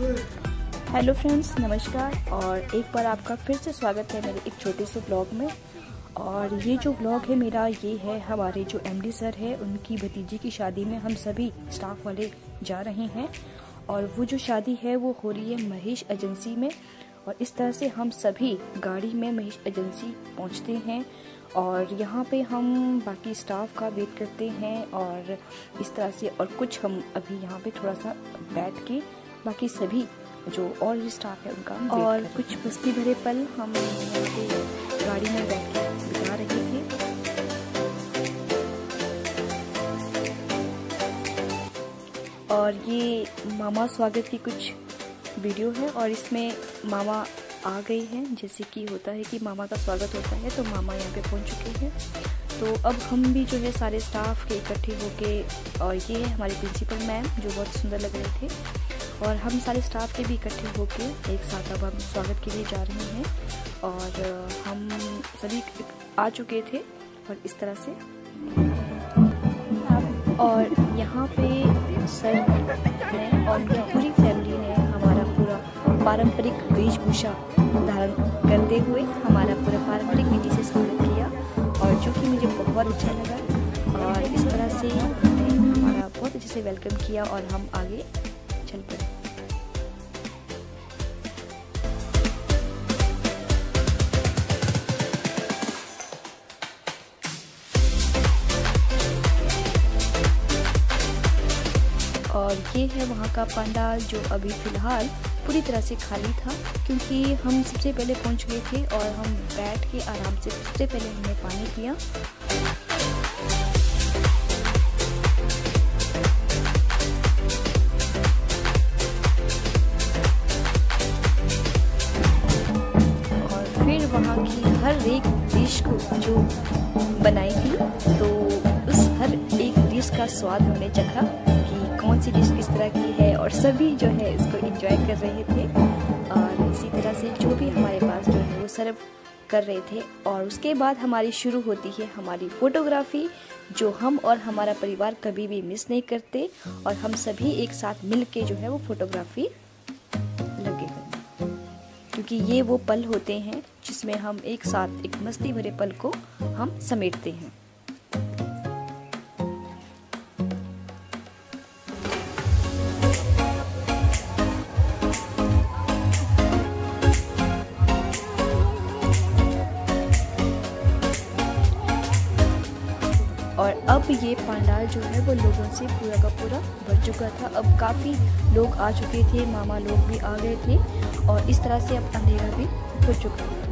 Hello friends, नमस्कार। और एक बार आपका फिर से स्वागत है मेरे एक छोटे से ब्लॉग में। और ये जो ब्लॉग है मेरा, ये है हमारे जो एमडी सर है उनकी भतीजी की शादी में हम सभी स्टाफ वाले जा रहे हैं। और वो जो शादी है वो हो रही है महेश एजेंसी में। और इस तरह से हम सभी गाड़ी में महेश एजेंसी पहुंचते हैं और यहाँ पे हम बाकी स्टाफ का वेट करते हैं। और इस तरह से और कुछ हम अभी यहाँ पे थोड़ा सा बैठ के बाकी सभी जो और स्टाफ है उनका और कुछ मस्ती भरे पल हम यहाँ पे गाड़ी में बैठ के बिता रहे थे। और ये मामा स्वागत की कुछ वीडियो है और इसमें मामा आ गए हैं। जैसे कि होता है कि मामा का स्वागत होता है, तो मामा यहाँ पे पहुँच चुके हैं। तो अब हम भी जो है सारे स्टाफ के इकट्ठे होके, और ये है हमारे प्रिंसिपल मैम जो बहुत सुंदर लग रहे थे, और हम सारे स्टाफ के भी इकट्ठे होके एक साथ अब हम स्वागत के लिए जा रहे हैं। और हम सभी आ चुके थे और इस तरह से। और यहाँ पे सर ने और उनकी पूरी फैमिली ने हमारा पूरा पारंपरिक वेशभूषा धारण करते हुए हमारा पूरा पारंपरिक विधि से स्वागत किया, और जो कि मुझे बहुत अच्छा लगा। और इस तरह से हमारा बहुत अच्छे से वेलकम किया और हम आगे चल पड़े। और ये है वहाँ का पंडाल जो अभी फ़िलहाल पूरी तरह से खाली था, क्योंकि हम सबसे पहले पहुँच गए थे और हम बैठ के आराम से सबसे पहले हमने पानी पिया। और फिर वहाँ की हर एक डिश को जो बनाई थी, तो उस हर एक डिश का स्वाद हमने चखा कि कौन सी डिश किस तरह की है, और सभी जो है इसको एंजॉय कर रहे थे। और इसी तरह से जो भी हमारे पास जो है वो सर्व कर रहे थे। और उसके बाद हमारी शुरू होती है हमारी फोटोग्राफी, जो हम और हमारा परिवार कभी भी मिस नहीं करते। और हम सभी एक साथ मिल के जो है वो फोटोग्राफी लगे करते, क्योंकि ये वो पल होते हैं जिसमें हम एक साथ एक मस्ती भरे पल को हम समेटते हैं। और अब ये पंडाल जो है वो लोगों से पूरा का पूरा भर चुका था। अब काफ़ी लोग आ चुके थे, मामा लोग भी आ गए थे, और इस तरह से अब अंधेरा भी हो चुका था।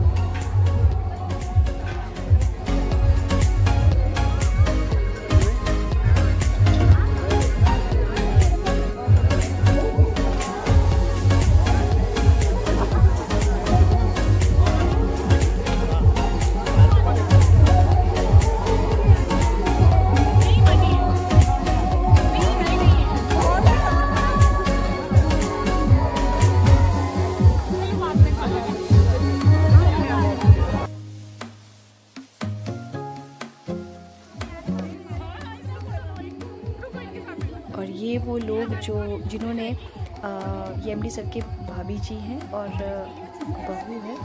और ये वो लोग जिन्होंने ये एमडी सर के भाभी जी हैं और बहू है,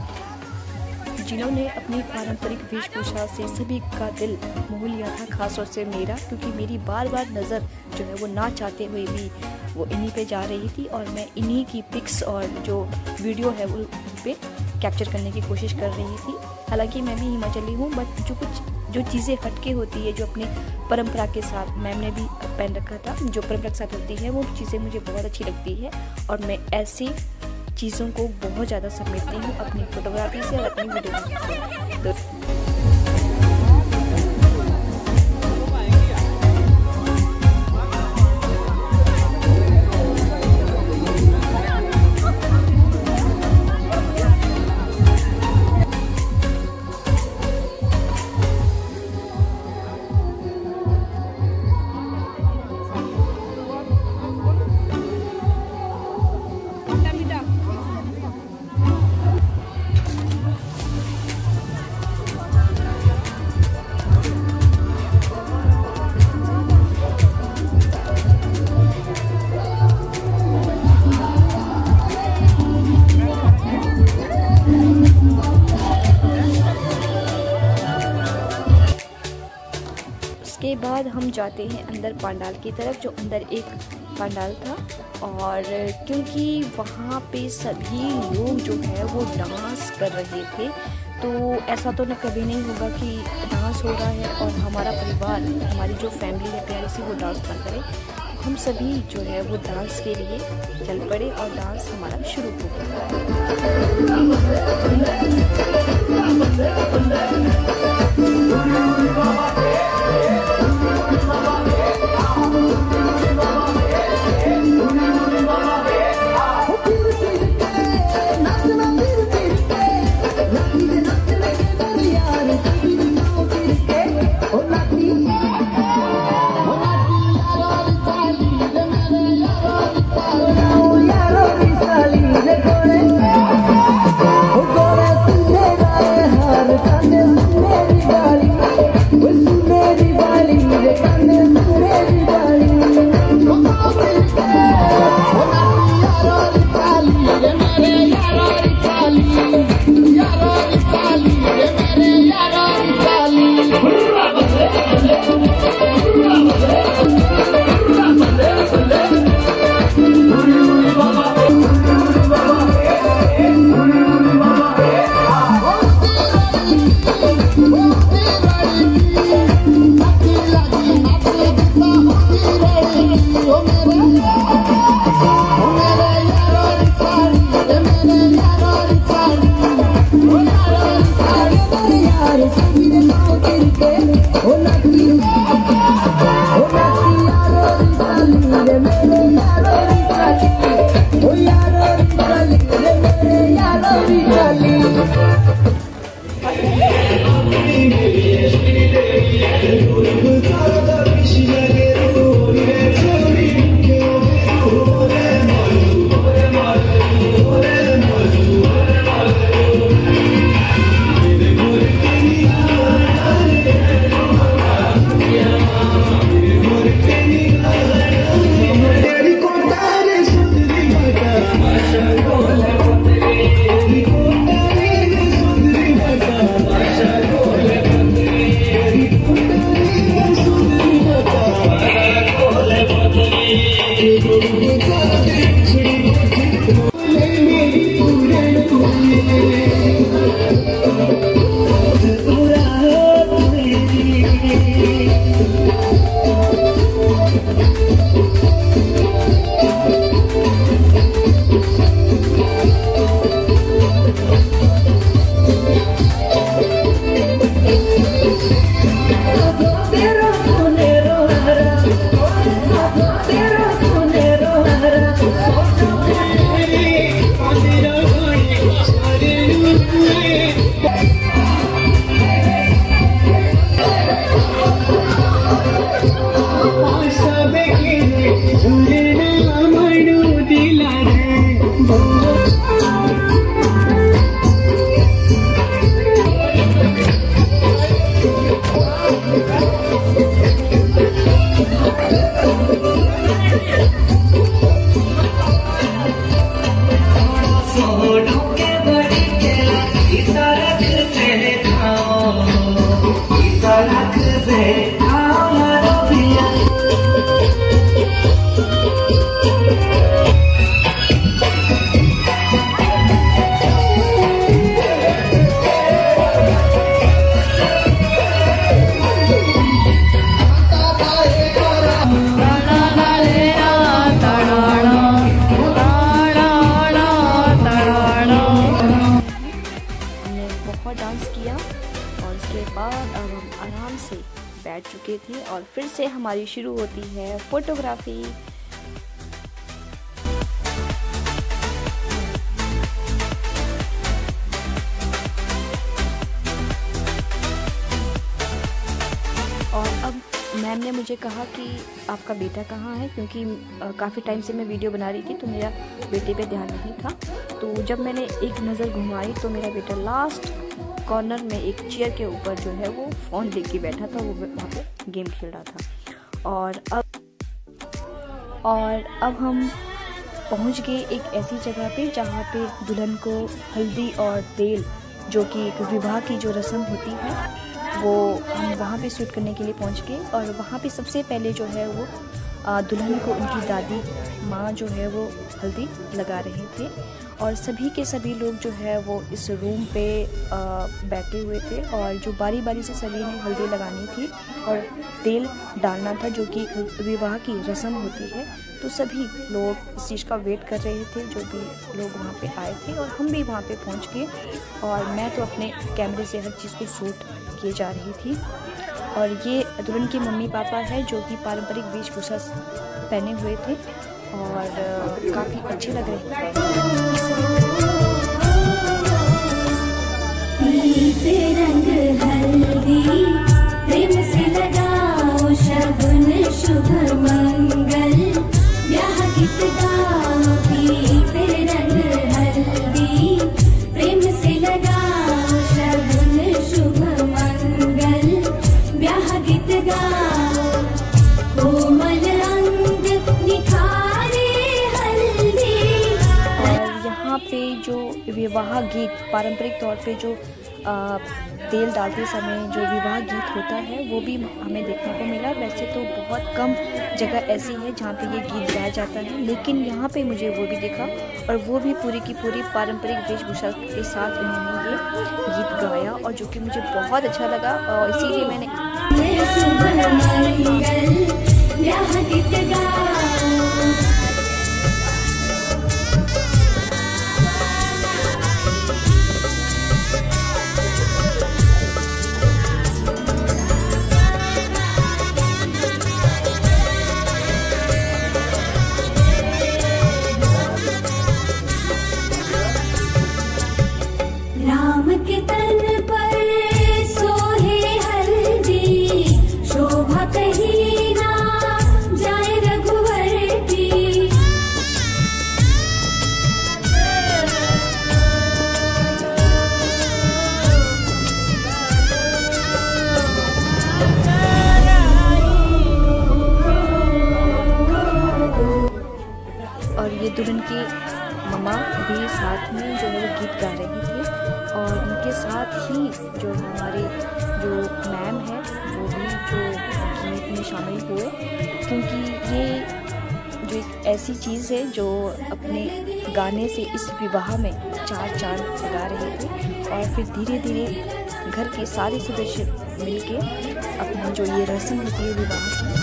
जिन्होंने अपनी पारंपरिक वेशभूषा से सभी का दिल मोह लिया था, खास तौर से मेरा, क्योंकि मेरी बार बार नज़र जो है वो ना चाहते हुए भी वो इन्हीं पे जा रही थी। और मैं इन्हीं की पिक्स और जो वीडियो है वो पे कैप्चर करने की कोशिश कर रही थी। हालांकि मैं भी हिमाचली हूँ, बट जो चीज़ें हटके होती है, जो अपनी परंपरा के साथ मैम ने भी पहन रखा था, जो परंपरा के साथ होती है, वो चीज़ें मुझे बहुत अच्छी लगती है। और मैं ऐसी चीज़ों को बहुत ज़्यादा समेटती हूँ अपनी फोटोग्राफी से और अपनी वीडियोग्राफी से। बाद हम जाते हैं अंदर पंडाल की तरफ, जो अंदर एक पंडाल था। और क्योंकि वहाँ पे सभी लोग जो है वो डांस कर रहे थे, तो ऐसा तो न कभी नहीं होगा कि डांस हो रहा है और हमारा परिवार, हमारी जो फैमिली है प्यारी सी, वो डांस ना करे। हम सभी जो है वो डांस के लिए चल पड़े और डांस हमारा शुरू हो बैठ चुके थे और फिर से हमारी शुरू होती है फोटोग्राफी। और अब मैम ने मुझे कहा कि आपका बेटा कहाँ है, क्योंकि काफ़ी टाइम से मैं वीडियो बना रही थी तो मेरा बेटे पे ध्यान नहीं था। तो जब मैंने एक नज़र घुमाई तो मेरा बेटा लास्ट कॉर्नर में एक चेयर के ऊपर जो है वो फ़ोन लेके के बैठा था, वो वहाँ पे गेम खेल रहा था। और अब हम पहुँच गए एक ऐसी जगह पे जहाँ पे दुल्हन को हल्दी और तेल, जो कि एक विवाह की जो रस्म होती है, वो हम वहाँ पे शूट करने के लिए पहुँच गए। और वहाँ पे सबसे पहले जो है वो दुल्हन को उनकी दादी माँ जो है वो हल्दी लगा रहे थे, और सभी के सभी लोग जो है वो इस रूम पे बैठे हुए थे, और जो बारी बारी से सभी ने हल्दी लगानी थी और तेल डालना था, जो कि विवाह की रस्म होती है। तो सभी लोग इस चीज़ का वेट कर रहे थे, जो भी लोग वहाँ पे आए थे, और हम भी वहाँ पे पहुँच गए। और मैं तो अपने कैमरे से हर चीज़ को शूट किए जा रही थी। और ये दुल्हन के मम्मी पापा है, जो कि पारंपरिक वेशभूषा पहने हुए थे और काफ़ी अच्छे लग रहे थे। रंग हल्दी प्रेम से लगाओ शगुन शुभ मंगल, ब्याह गीत गाओ पीते रंग हल्दी प्रेम से लगाओ शगुन शुभ मंगल, ब्याह गीत गाओ कोमल अंग निखारे हल्दी। और यहाँ पे जो विवाह गीत पारंपरिक तौर पे जो तेल डालते समय जो विवाह गीत होता है वो भी हमें देखने को मिला। वैसे तो बहुत कम जगह ऐसी है जहाँ पे ये गीत गाया जाता है, लेकिन यहाँ पे मुझे वो भी दिखा, और वो भी पूरी की पूरी पारंपरिक वेशभूषा के साथ उन्होंने ये गीत गाया, और जो कि मुझे बहुत अच्छा लगा। और इसीलिए मैंने दुल्हन की मम्मा भी साथ में जो है वो गीत गा रही थी, और उनके साथ ही जो हमारे जो मैम है वो भी जो गीत में शामिल हुए, क्योंकि ये जो एक ऐसी चीज़ है जो अपने गाने से इस विवाह में चार चांद लगा रहे थे। और फिर धीरे धीरे घर के सारे सदस्य मिलके अपनी जो ये रस्म होती है विवाह की,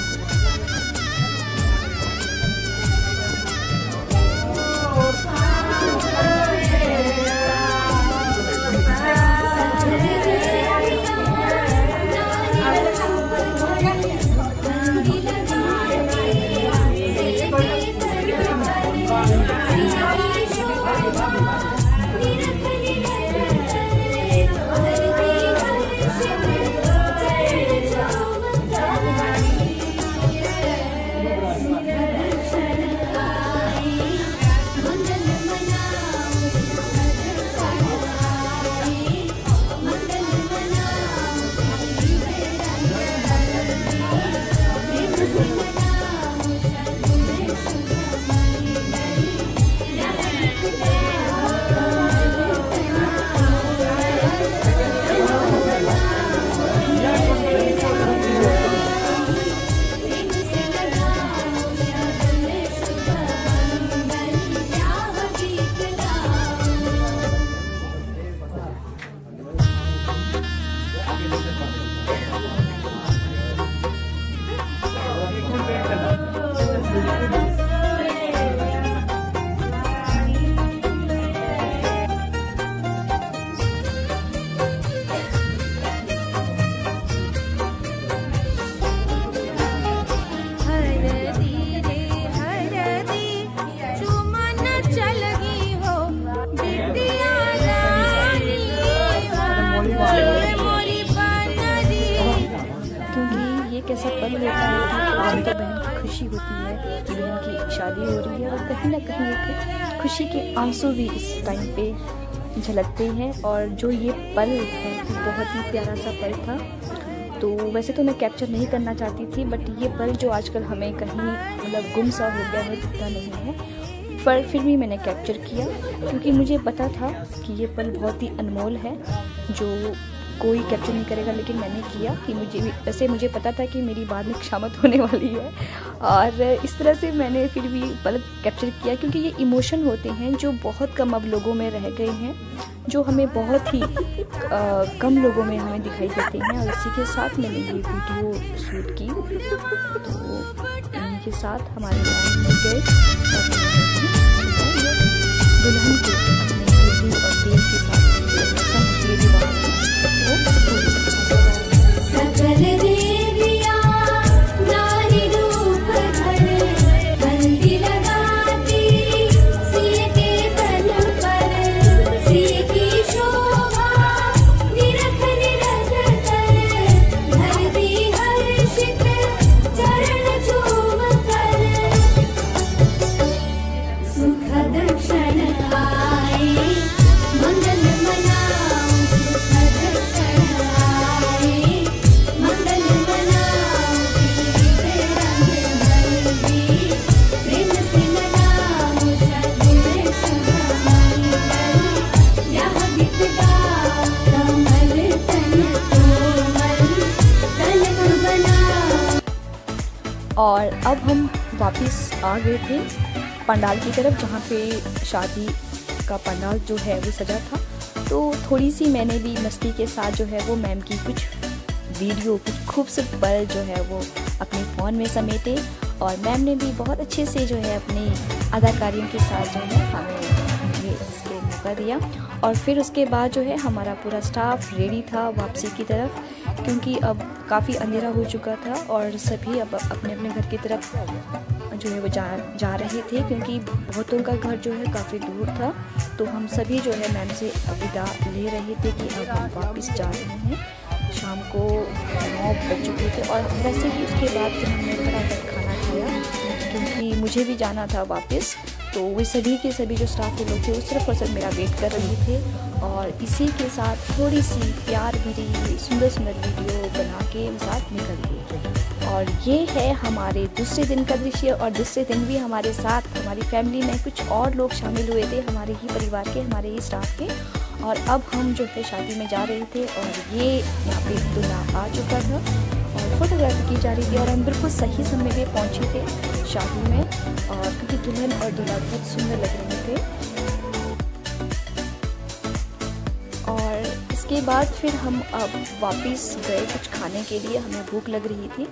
कैसा पल होता है कि भाई और बहन की खुशी होती है कि बहन की शादी हो रही है, और कहीं ना कहीं एक खुशी के आंसू भी इस टाइम पे झलकते हैं। और जो ये पल है बहुत ही प्यारा सा पल था। तो वैसे तो मैं कैप्चर नहीं करना चाहती थी, बट ये पल जो आजकल हमें कहीं मतलब गुम सा हो गया है, दिखता नहीं है, पर फिर भी मैंने कैप्चर किया, क्योंकि मुझे पता था कि ये पल बहुत ही अनमोल है, जो कोई कैप्चर नहीं करेगा, लेकिन मैंने किया कि मुझे पता था कि मेरी बाद में खुशामद होने वाली है, और इस तरह से मैंने फिर भी गलत कैप्चर किया, क्योंकि ये इमोशन होते हैं जो बहुत कम अब लोगों में रह गए हैं, जो हमें बहुत ही कम लोगों में हमें दिखाई देते हैं। और इसी के साथ मैंने ये वीडियो शूट की। तो इन्हीं के साथ हमारे मिल गए दुल्हन को अपने हल्दी और तेल के साथ और अब हम वापस आ गए थे पंडाल की तरफ, जहाँ पे शादी का पंडाल जो है वो सजा था। तो थोड़ी सी मैंने भी मस्ती के साथ जो है वो मैम की कुछ वीडियो, कुछ खूबसूरत पल जो है वो अपने फ़ोन में समेटे, और मैम ने भी बहुत अच्छे से जो है अपनी अदाकारियों के साथ जो है हमें ये इसके मौका दिया। और फिर उसके बाद जो है हमारा पूरा स्टाफ रेडी था वापसी की तरफ, क्योंकि अब काफ़ी अंधेरा हो चुका था और सभी अब अपने अपने घर की तरफ जो है वो जा रहे थे, क्योंकि बहुतों का घर जो है काफ़ी दूर था। तो हम सभी जो है मैम से विदा ले रहे थे कि अब हम वापस जा रहे हैं। शाम को 9 बज चुके थे, और वैसे ही उसके बाद फिर हमने फटाफट खाना खाया, क्योंकि मुझे भी जाना था वापस। तो वे सभी के सभी जो स्टाफ के लोग थे वो सिर्फ और सिर्फ मेरा वेट कर रहे थे। और इसी के साथ थोड़ी सी प्यार भरी सुंदर सुंदर वीडियो बना के साथ निकल गए। और ये है हमारे दूसरे दिन का दृश्य। और दूसरे दिन भी हमारे साथ हमारी फैमिली में कुछ और लोग शामिल हुए थे, हमारे ही परिवार के, हमारे ही स्टाफ के। और अब हम जो है शादी में जा रहे थे, और ये यहाँ पे दूल्हा आ चुका था और फोटोग्राफी की जा रही थी, और हम बिल्कुल सही समय पे पहुँचे थे शादी में, और क्योंकि दुल्हन और दूल्हा बहुत सुंदर लग रहे थे। और इसके बाद फिर हम अब वापस गए कुछ खाने के लिए, हमें भूख लग रही थी,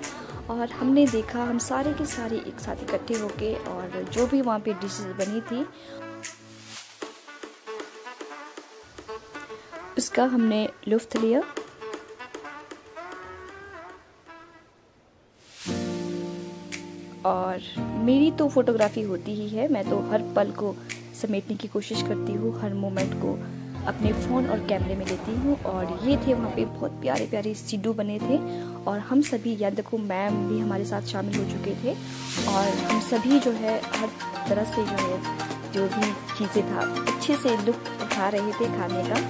और हमने देखा हम सारे के सारे एक साथ इकट्ठे होके, और जो भी वहाँ पे डिशेस बनी थी उसका हमने लुत्फ़ लिया। और मेरी तो फोटोग्राफी होती ही है, मैं तो हर पल को समेटने की कोशिश करती हूँ, हर मोमेंट को अपने फ़ोन और कैमरे में लेती हूँ। और ये थे वहाँ पे बहुत प्यारे प्यारे सीडू बने थे, और हम सभी, या देखो मैम भी हमारे साथ शामिल हो चुके थे, और हम सभी जो है हर तरह से जो है जो भी चीज़ें था अच्छे से लुत्फ़ उठा रहे थे खाने का।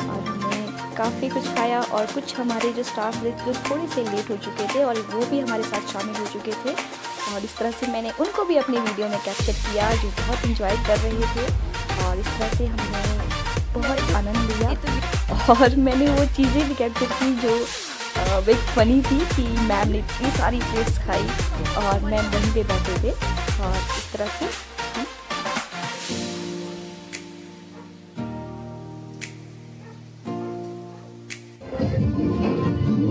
और हमने काफ़ी कुछ खाया, और कुछ हमारे जो स्टाफ थे जो थोड़े से लेट हो चुके थे, और वो भी हमारे साथ शामिल हो चुके थे। और इस तरह से मैंने उनको भी अपनी वीडियो में कैप्चर किया, जो बहुत इंजॉय कर रहे थे, और इस तरह से हमने बहुत आनंद लिया। और मैंने वो चीज़ें भी कैप्चर की जो एक फ़नी थी, कि मैम ने इतनी सारी प्लेट्स खाई और मैम वहीं पे बैठे थे, और इस तरह से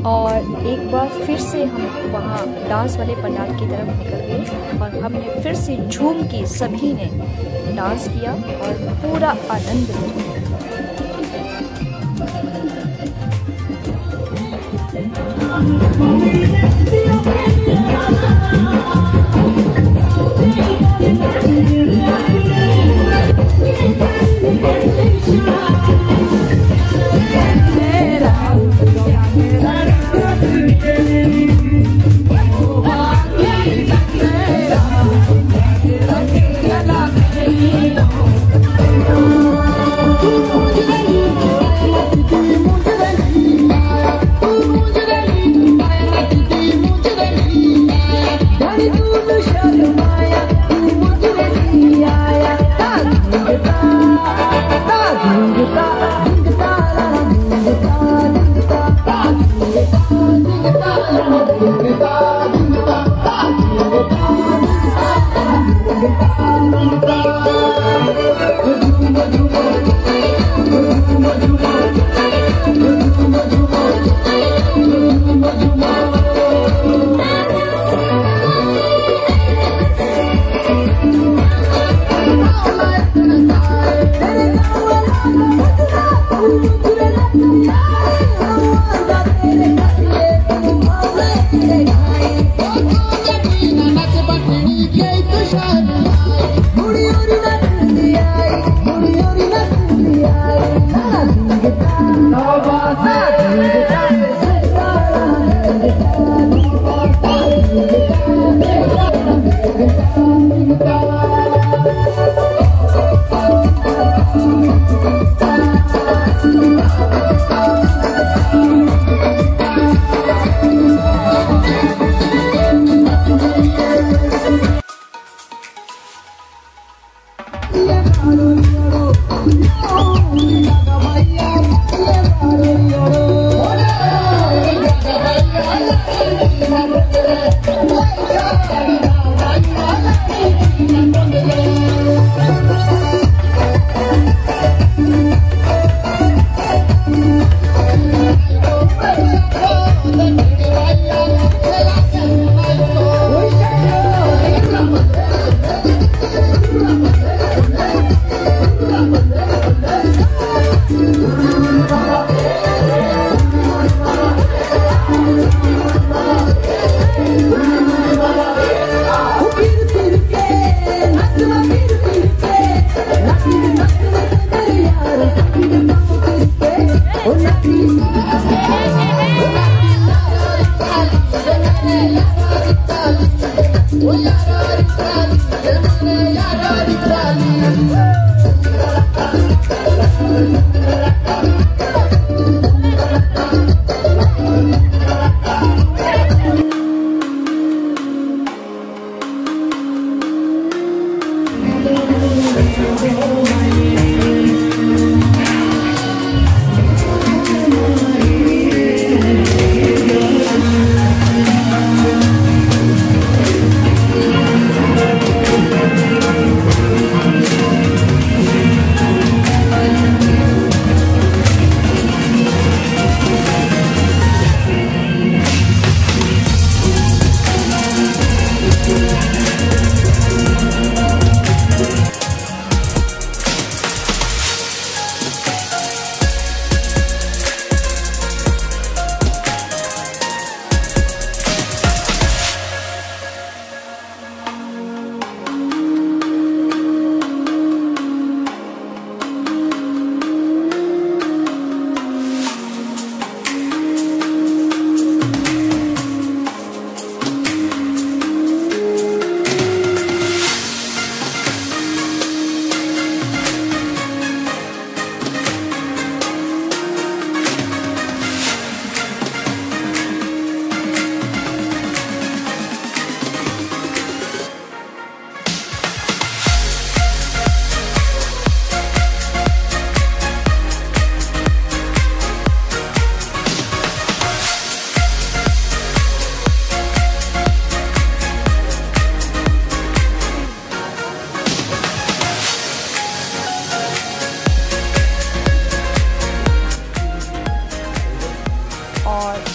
और एक बार फिर से हम वहाँ डांस वाले पंडाल की तरफ निकल गए, और हमने फिर से झूम के सभी ने डांस किया और पूरा आनंद लिया।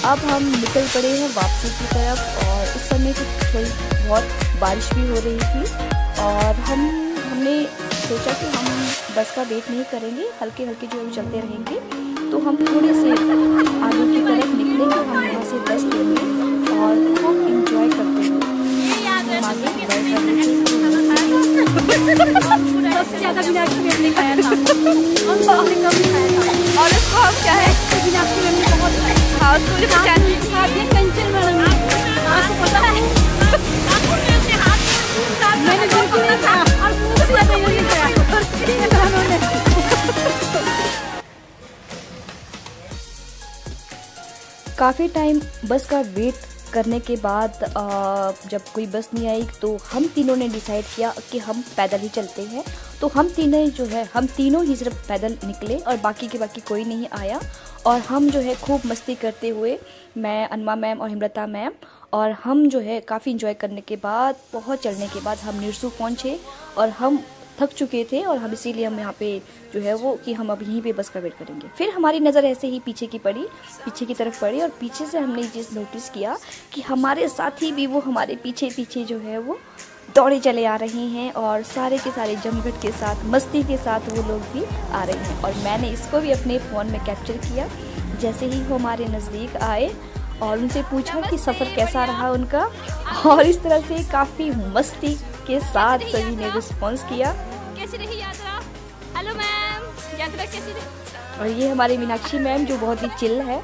अब हम निकल पड़े हैं वापसी की तरफ और उस समय तो थोड़ी बहुत बारिश भी हो रही थी और हमने सोचा कि हम बस का वेट नहीं करेंगे, हल्के हल्के जो हम चलते रहेंगे। तो हम थोड़े से आगे की तरफ निकलेंगे, हम वहाँ से बस लेंगे और खूब इंजॉय करते हुए हम आगे बढ़ रहे थे। सबसे ज़्यादा मीनाक्षी मैम ने खाया था और उसको हम क्या है मीनाक्षी मैम ने बहुत कंचन मैडम आपको पता है मैंने बिल्कुल नहीं था और मुझसे ज़्यादा ये खाया काफ़ी टाइम बस का वेट करने के बाद जब कोई बस नहीं आई तो हम तीनों ने डिसाइड किया कि हम पैदल ही चलते हैं। तो हम तीनों ही सिर्फ पैदल निकले और बाकी कोई नहीं आया और हम जो है खूब मस्ती करते हुए, मैं, अनमा मैम और हिमरता मैम, और हम जो है काफ़ी इंजॉय करने के बाद बहुत चलने के बाद हम निरसू पहुँचे और हम थक चुके थे और हम इसीलिए हम यहाँ पे जो है वो कि हम अब यहीं पे बस का वेट करेंगे। फिर हमारी नज़र ऐसे ही पीछे की तरफ पड़ी और पीछे से हमने ये चीज़ नोटिस किया कि हमारे साथी भी वो हमारे पीछे पीछे जो है वो दौड़े चले आ रहे हैं और सारे के सारे जमघट के साथ, मस्ती के साथ वो लोग भी आ रहे हैं। और मैंने इसको भी अपने फ़ोन में कैप्चर किया। जैसे ही वो हमारे नज़दीक आए और उनसे पूछा कि सफ़र कैसा रहा उनका, और इस तरह से काफ़ी मस्ती के साथ सभी ने रिस्पॉन्स किया। कैसी रही यात्रा? हेलो मैम, यात्रा कैसी रही? और ये हमारी मीनाक्षी मैम जो बहुत ही चिल है,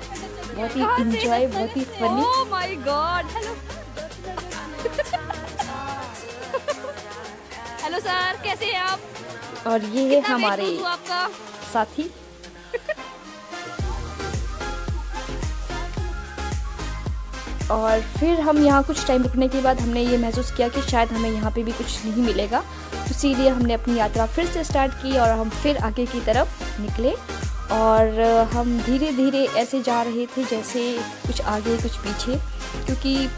बहुत ही इंजॉय, बहुत ही funny. Oh my God, hello hello sir, कैसे हैं आप? और ये है हमारे आपका साथी। और फिर हम यहाँ कुछ टाइम रुकने के बाद हमने ये महसूस किया कि शायद हमें यहाँ पे भी कुछ नहीं मिलेगा, तो इसीलिए हमने अपनी यात्रा फिर से स्टार्ट की और हम फिर आगे की तरफ निकले। और हम धीरे धीरे ऐसे जा रहे थे जैसे कुछ आगे कुछ पीछे, क्योंकि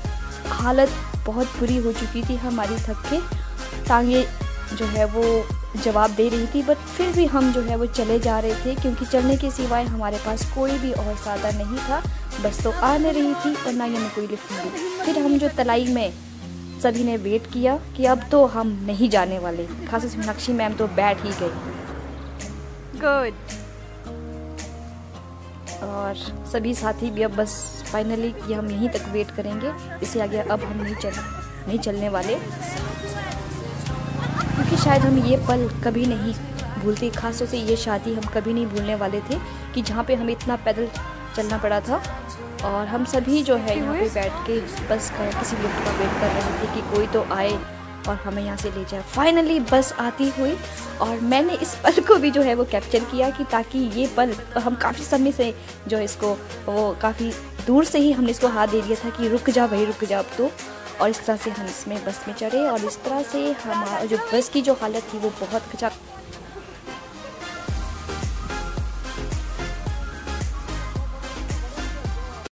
हालत बहुत बुरी हो चुकी थी हमारी, थक के टांगे जो है वो जवाब दे रही थी। बट फिर भी हम जो है वो चले जा रहे थे, क्योंकि चलने के सिवाय हमारे पास कोई भी और साधन नहीं था। बस तो आ नहीं रही थी और ना ही हमें कोई लिफ्ट मिली। फिर हम जो तलाई में सभी ने वेट किया कि अब तो हम नहीं जाने वाले, खासकर मीनाक्षी मैम तो बैठ ही गई। गुड। और सभी साथी भी अब बस फाइनली कि हम यहीं तक वेट करेंगे, इससे आगे अब हम नहीं चलने वाले, क्योंकि शायद हम ये पल कभी नहीं भूलते। खासतौर से ये शादी हम कभी नहीं भूलने वाले थे कि जहाँ पे हमें इतना पैदल चलना पड़ा था और हम सभी जो है यहाँ पे बैठ के बस का किसी लिफ्ट का वेट कर रहे थे कि कोई तो आए और हमें यहाँ से ले जाए। फाइनली बस आती हुई और मैंने इस पल को भी जो है वो कैप्चर किया कि ताकि ये पल हम काफ़ी समय से जो इसको वो काफ़ी दूर से ही हमने इसको हाथ दे दिया था कि रुक जा भाई, रुक जा अब तो। और इस तरह से हम इसमें बस में चढ़े और इस तरह से हमारा जो बस की जो हालत थी वो बहुत